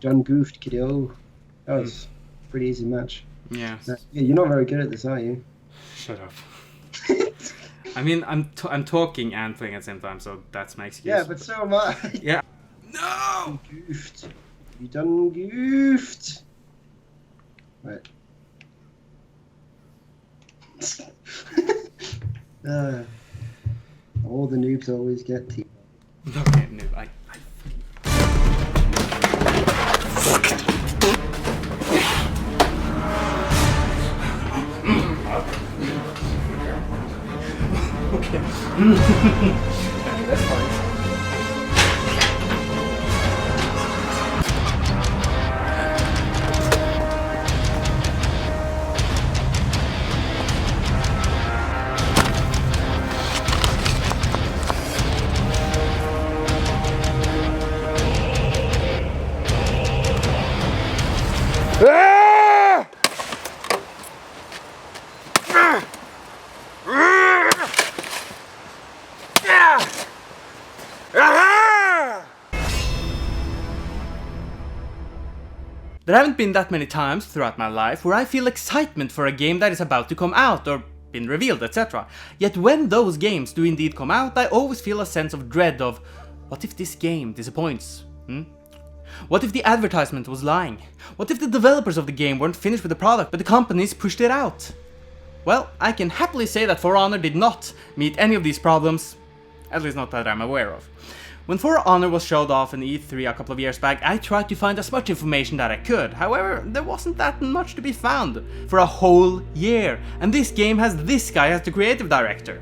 done goofed, kiddo. That was a pretty easy match. Yeah. Yeah, you're not very good at this, are you? Shut up. I mean, I'm talking and playing at the same time, so that's my excuse. Yeah, but so am I. Yeah. No! Goofed. You done goofed. Right. All the noobs always get tea. Okay, noob. I okay. That's fine. There haven't been that many times throughout my life where I feel excitement for a game that is about to come out or been revealed, etc. Yet when those games do indeed come out, I always feel a sense of dread of, what if this game disappoints? What if the advertisement was lying? What if the developers of the game weren't finished with the product but the companies pushed it out? Well, I can happily say that For Honor did not meet any of these problems, at least not that I'm aware of. When For Honor was showed off in E3 a couple of years back, I tried to find as much information that I could. However, there wasn't that much to be found for a whole year. And this game has this guy as the creative director.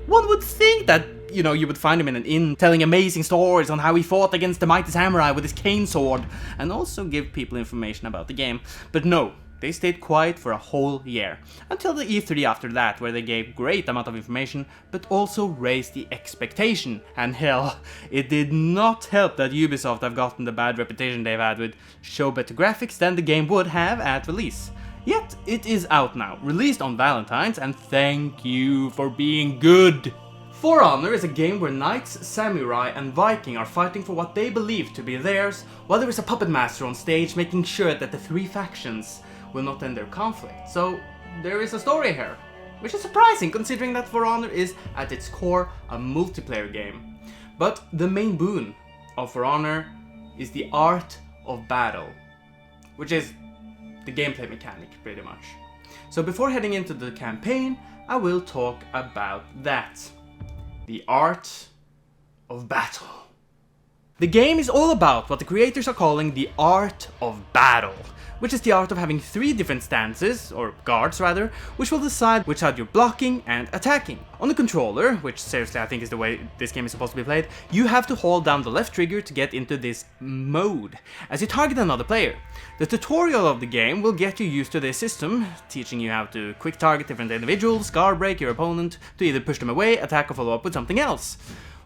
One would think that, you know, you would find him in an inn telling amazing stories on how he fought against the mighty samurai with his cane sword, and also give people information about the game. But no. They stayed quiet for a whole year, until the E3 after that, where they gave great amount of information, but also raised the expectation. And hell, it did not help that Ubisoft have gotten the bad reputation they've had with show better graphics than the game would have at release. Yet, it is out now, released on Valentine's, and thank you for being good! For Honor is a game where knights, samurai and viking are fighting for what they believe to be theirs, while there is a puppet master on stage making sure that the three factions will not end their conflict. So there is a story here, which is surprising considering that For Honor is at its core a multiplayer game. But the main boon of For Honor is the art of battle, which is the gameplay mechanic pretty much. So before heading into the campaign, I will talk about that. The art of battle. The game is all about what the creators are calling the art of battle, which is the art of having three different stances, or guards rather, which will decide which side you're blocking and attacking. On the controller, which seriously I think is the way this game is supposed to be played, you have to hold down the left trigger to get into this mode, as you target another player. The tutorial of the game will get you used to this system, teaching you how to quick target different individuals, guard break your opponent, to either push them away, attack or follow up with something else.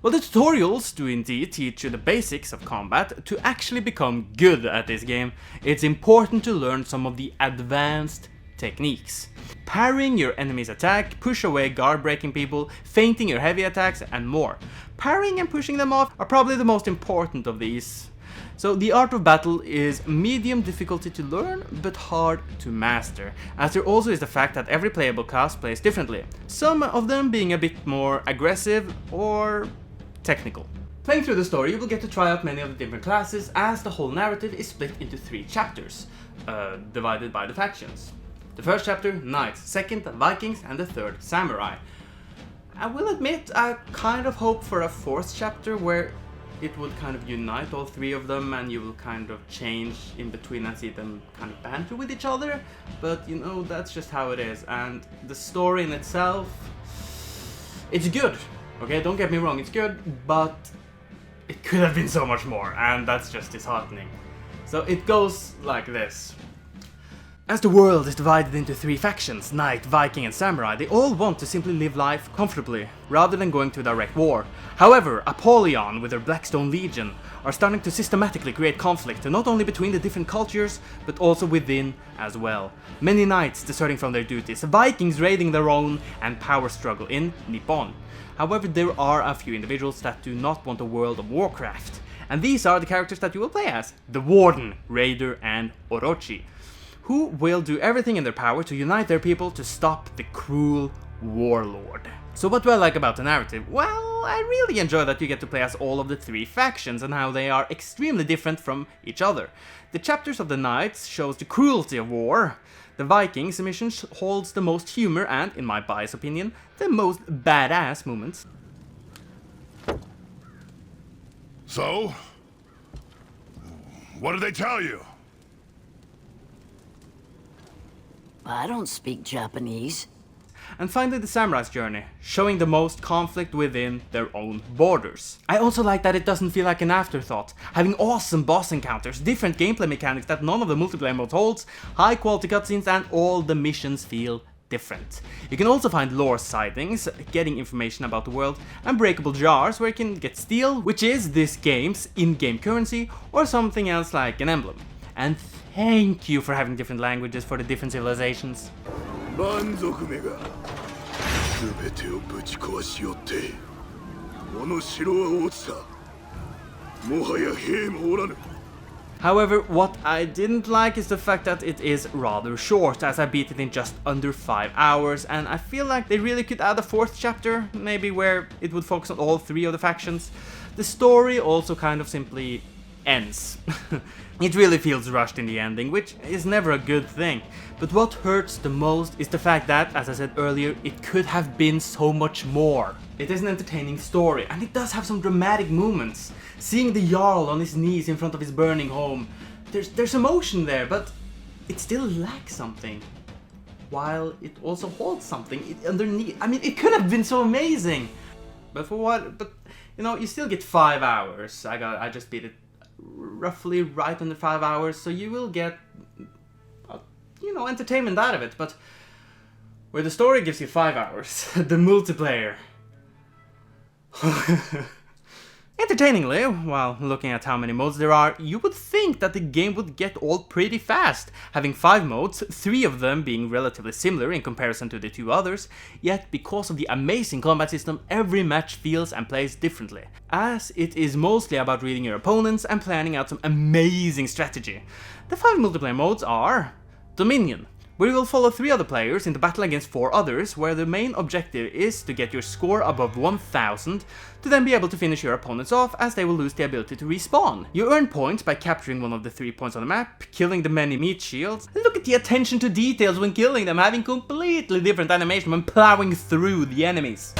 Well, the tutorials do indeed teach you the basics of combat. To actually become good at this game, it's important to learn some of the advanced techniques. Parrying your enemy's attack, push away guard breaking people, feinting your heavy attacks, and more. Parrying and pushing them off are probably the most important of these. So the art of battle is medium difficulty to learn, but hard to master, as there also is the fact that every playable class plays differently, some of them being a bit more aggressive or technical. Playing through the story, you will get to try out many of the different classes, as the whole narrative is split into 3 chapters, divided by the factions. The first chapter, Knights, second, Vikings, and the third, Samurai. I will admit, I kind of hope for a 4th chapter where it would kind of unite all 3 of them and you will kind of change in between and see them kind of banter with each other, but you know, that's just how it is. And the story in itself, it's good. Okay, don't get me wrong, it's good, but it could have been so much more, and that's just disheartening. So it goes like this. As the world is divided into 3 factions, Knight, Viking and Samurai, they all want to simply live life comfortably, rather than going to direct war. However, Apollyon, with her Blackstone Legion, are starting to systematically create conflict, not only between the different cultures, but also within as well. Many knights deserting from their duties, Vikings raiding their own, and power struggle in Nippon. However, there are a few individuals that do not want a world of Warcraft, And these are the characters that you will play as: the Warden, Raider, and Orochi, who will do everything in their power to unite their people to stop the cruel warlord. So what do I like about the narrative? Well, I really enjoy that you get to play as all of the three factions and how they are extremely different from each other. The chapters of the Knights shows the cruelty of war. The Vikings mission holds the most humor and, in my biased opinion, the most badass moments. So? What did they tell you? I don't speak Japanese. And finally the Samurai's journey, showing the most conflict within their own borders. I also like that it doesn't feel like an afterthought, having awesome boss encounters, different gameplay mechanics that none of the multiplayer modes holds, high quality cutscenes, and all the missions feel different. You can also find lore sightings, getting information about the world, and breakable jars where you can get steel, which is this game's in-game currency, or something else like an emblem. And thank you for having different languages for the different civilizations. 蛮族めが全てをぶち壊しよってこの城は落ちたもはや兵もおらぬ However, what I didn't like is the fact that it is rather short, as I beat it in just under 5 hours, and I feel like they really could add a fourth chapter, maybe where it would focus on all three of the factions. The story also kind of simply ends. It really feels rushed in the ending, which is never a good thing. But what hurts the most is the fact that, as I said earlier, it could have been so much more. It is an entertaining story, and it does have some dramatic moments. Seeing the Jarl on his knees in front of his burning home, there's emotion there, but it still lacks something. While it also holds something underneath. I mean, it could have been so amazing! But for what? But, you know, you still get 5 hours. I just beat it roughly right under 5 hours, so you will get, you know, entertainment out of it. But where the story gives you 5 hours, the multiplayer. Entertainingly, while looking at how many modes there are, you would think that the game would get old pretty fast, having 5 modes, 3 of them being relatively similar in comparison to the 2 others, yet because of the amazing combat system, every match feels and plays differently, as it is mostly about reading your opponents and planning out some amazing strategy. The 5 multiplayer modes are Dominion, where you will follow 3 other players in the battle against 4 others, where the main objective is to get your score above 1000 to then be able to finish your opponents off, as they will lose the ability to respawn. You earn points by capturing one of the 3 points on the map, killing the many meat shields, and look at the attention to details when killing them, having completely different animation when plowing through the enemies.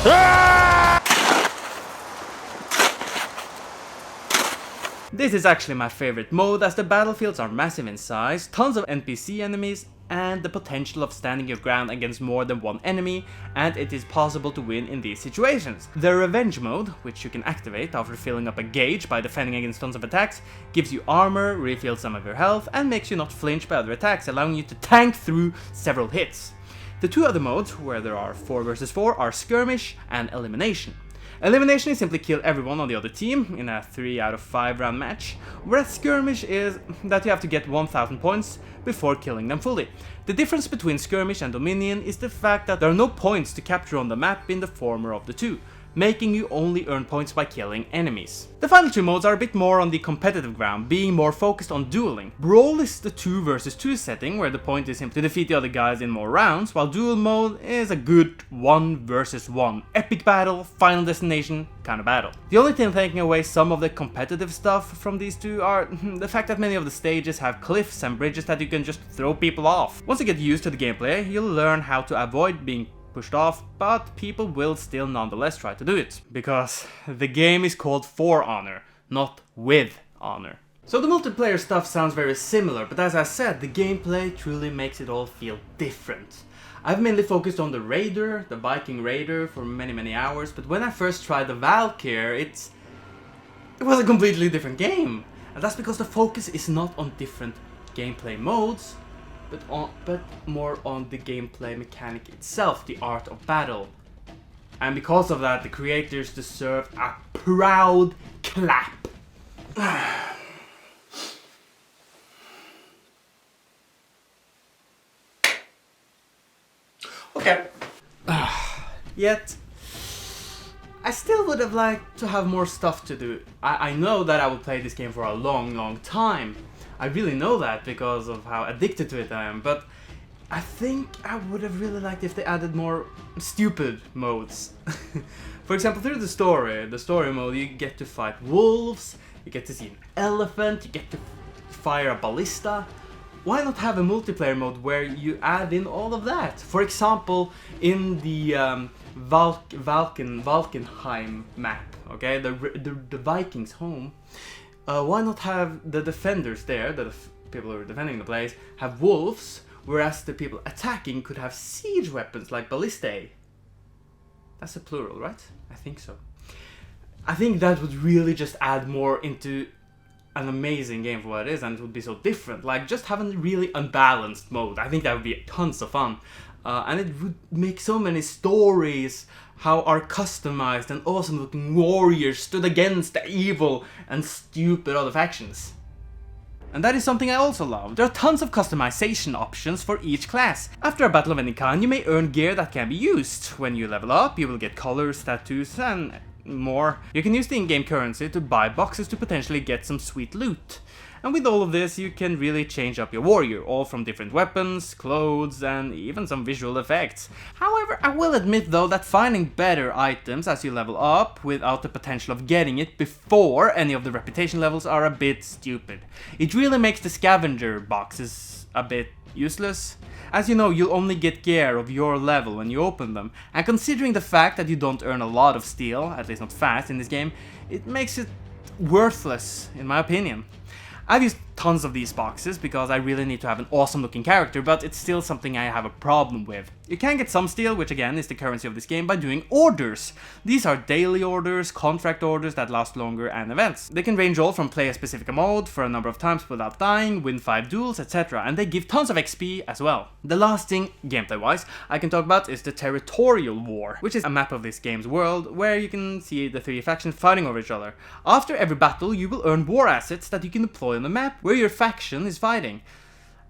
This is actually my favorite mode, as the battlefields are massive in size, tons of NPC enemies, and the potential of standing your ground against more than one enemy, and it is possible to win in these situations. The Revenge mode, which you can activate after filling up a gauge by defending against tons of attacks, gives you armor, refills some of your health, and makes you not flinch by other attacks, allowing you to tank through several hits. The 2 other modes, where there are 4 versus 4, are Skirmish and Elimination. Elimination is simply kill everyone on the other team in a 3 out of 5 round match, whereas Skirmish is that you have to get 1000 points before killing them fully. The difference between Skirmish and Dominion is the fact that there are no points to capture on the map in the former of the 2, making you only earn points by killing enemies. The final 2 modes are a bit more on the competitive ground, being more focused on dueling. Brawl is the 2 versus 2 setting, where the point is simply to defeat the other guys in more rounds, while duel mode is a good 1 versus 1, epic battle, final destination kind of battle. The only thing taking away some of the competitive stuff from these 2 are the fact that many of the stages have cliffs and bridges that you can just throw people off. Once you get used to the gameplay, you'll learn how to avoid being pushed off, but people will still nonetheless try to do it, because the game is called For Honor, not With Honor. So the multiplayer stuff sounds very similar, but as I said, the gameplay truly makes it all feel different. I've mainly focused on the Raider, the Viking Raider, for many hours, but when I first tried the Valkyr, it was a completely different game. And that's because the focus is not on different gameplay modes, but more on the gameplay mechanic itself, the art of battle. And because of that, the creators deserve a proud clap. Okay. Yet, I still would have liked to have more stuff to do. I know that I will play this game for a long time. I really know that because of how addicted to it I am, but I think I would have really liked if they added more stupid modes. For example, through the story mode, you get to fight wolves, you get to see an elephant, you get to fire a ballista. Why not have a multiplayer mode where you add in all of that? For example, in the Valkenheim map, okay, the Vikings home, why not have the defenders there, the people who are defending the place, have wolves, whereas the people attacking could have siege weapons like ballistae. That's a plural, right? I think so. I think that would really just add more into an amazing game for what it is, and it would be so different. Like, just having a really unbalanced mode. I think that would be tons of fun. And it would make so many stories how our customized and awesome looking warriors stood against the evil and stupid other factions. And that is something I also love. There are tons of customization options for each class. After a battle of any kind, you may earn gear that can be used. When you level up, you will get colors, tattoos, and more. You can use the in-game currency to buy boxes to potentially get some sweet loot. And with all of this, you can really change up your warrior, all from different weapons, clothes, and even some visual effects. However, I will admit though that finding better items as you level up without the potential of getting it before any of the reputation levels are a bit stupid. It really makes the scavenger boxes a bit useless. As you know, you'll only get gear of your level when you open them, and considering the fact that you don't earn a lot of steel, at least not fast in this game, it makes it worthless in my opinion. I've used tons of these boxes because I really need to have an awesome looking character, but it's still something I have a problem with. You can get some steel, which again is the currency of this game, by doing orders. These are daily orders, contract orders that last longer, and events. They can range all from play a specific mode for a number of times without dying, win 5 duels, etc. and they give tons of XP as well. The last thing, gameplay wise, I can talk about is the Territorial War, which is a map of this game's world where you can see the 3 factions fighting over each other. After every battle you will earn war assets that you can deploy on the map where your faction is fighting.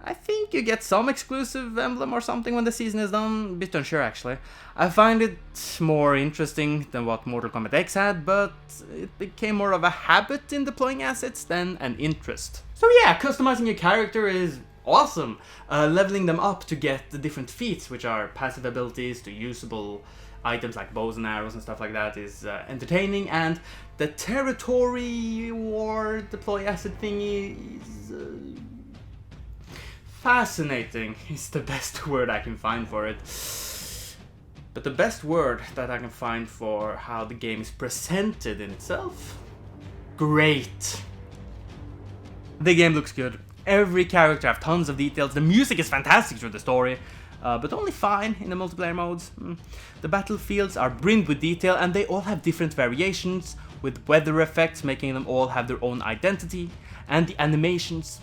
I think you get some exclusive emblem or something when the season is done, a bit unsure actually. I find it more interesting than what Mortal Kombat X had, but it became more of a habit in deploying assets than an interest. So yeah, customizing your character is awesome. Leveling them up to get the different feats, which are passive abilities to usable items like bows and arrows and stuff like that, is entertaining, and the territory war deploy asset thingy is fascinating is the best word I can find for it. But the best word that I can find for how the game is presented in itself? Great. The game looks good. Every character have tons of details. The music is fantastic through the story. But only fine in the multiplayer modes. The battlefields are brimmed with detail, and they all have different variations, with weather effects making them all have their own identity, and the animations.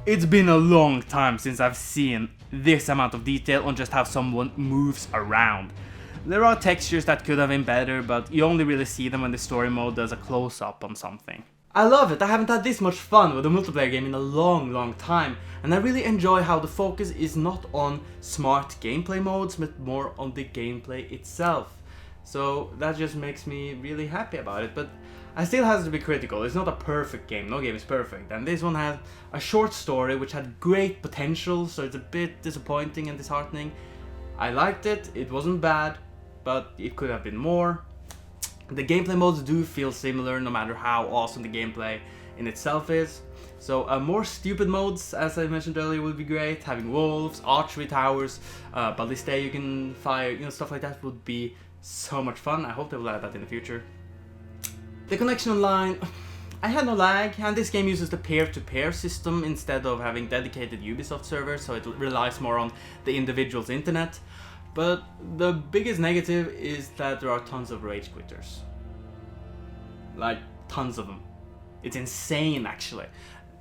It's been a long time since I've seen this amount of detail on just how someone moves around. There are textures that could have been better, but you only really see them when the story mode does a close-up on something. I love it. I haven't had this much fun with a multiplayer game in a long time, and I really enjoy how the focus is not on smart gameplay modes, but more on the gameplay itself. So that just makes me really happy about it, but I still have to be critical. It's not a perfect game, no game is perfect, and this one had a short story which had great potential, so it's a bit disappointing and disheartening. I liked it, it wasn't bad, but it could have been more. The gameplay modes do feel similar no matter how awesome the gameplay in itself is. So more stupid modes, as I mentioned earlier, would be great. Having wolves, archery towers, ballistae you can fire, stuff like that would be so much fun. I hope they will add that in the future. The connection online, I had no lag, and this game uses the peer-to-peer system instead of having dedicated Ubisoft servers, so it relies more on the individual's internet. But the biggest negative is that there are tons of rage quitters. Like, tons of them. It's insane, actually.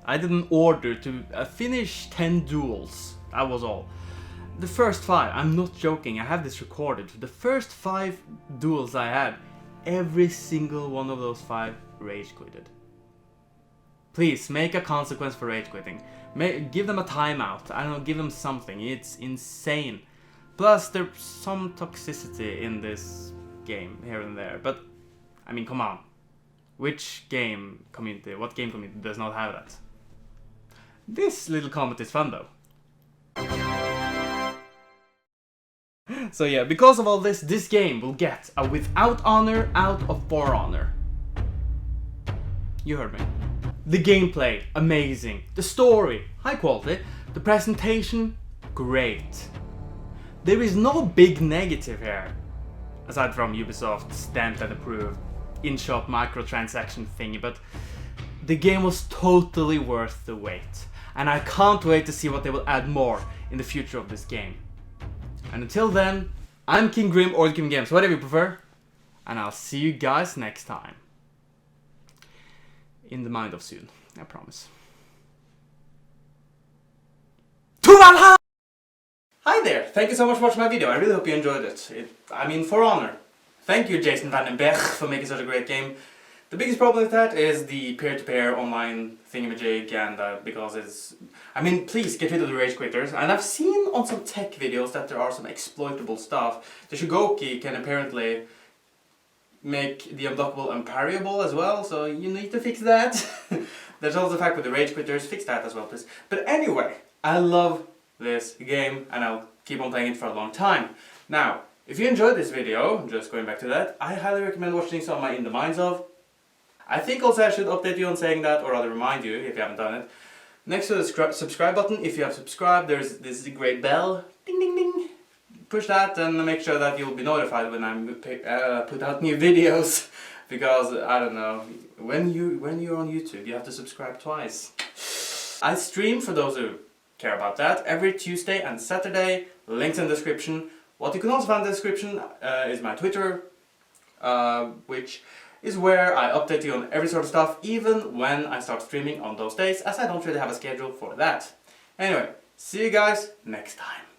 I did an order to finish 10 duels. That was all. The first 5, I'm not joking, I have this recorded. The first 5 duels I had, every single one of those 5 rage quitted. Please, make a consequence for rage quitting. Give them a timeout. I don't know, give them something. It's insane. Plus, there's some toxicity in this game here and there. But I mean, come on, which game community, what game community does not have that? This little comment is fun though. So yeah, because of all this, this game will get a without honor out of For Honor. You heard me. The gameplay, amazing. The story, high quality. The presentation, great. There is no big negative here, aside from Ubisoft stamped and approved in-shop microtransaction thingy, but the game was totally worth the wait. And I can't wait to see what they will add more in the future of this game. And until then, I'm KingJGrim or KingJGrim, so whatever you prefer. And I'll see you guys next time. In the mind of soon, I promise. Hi there! Thank you so much for watching my video. I really hope you enjoyed it. I mean, For Honor. Thank you, Jason Vandenberch, for making such a great game. The biggest problem with that is the peer-to-peer online thingamajig, and because it's... I mean, please get rid of the rage quitters. And I've seen on some tech videos that there are some exploitable stuff. The Shugoki can apparently make the unblockable unparryable as well, so you need to fix that. There's also the fact with the rage quitters, fix that as well, please. But anyway, I love this game, and I'll keep on playing it for a long time. Now, if you enjoyed this video, just going back to that, I highly recommend watching some of my In the Minds of. I think also I should update you on saying that, or rather remind you if you haven't done it. Next to the subscribe button, if you have subscribed, there's this great bell. Ding ding ding. Push that and make sure that you'll be notified when I put out new videos. Because, I don't know, when you're on YouTube, you have to subscribe twice. I stream, for those who care about that, every Tuesday and Saturday. Links in the description. What you can also find in the description is my Twitter, which is where I update you on every sort of stuff, even when I start streaming on those days, as I don't really have a schedule for that. Anyway, see you guys next time.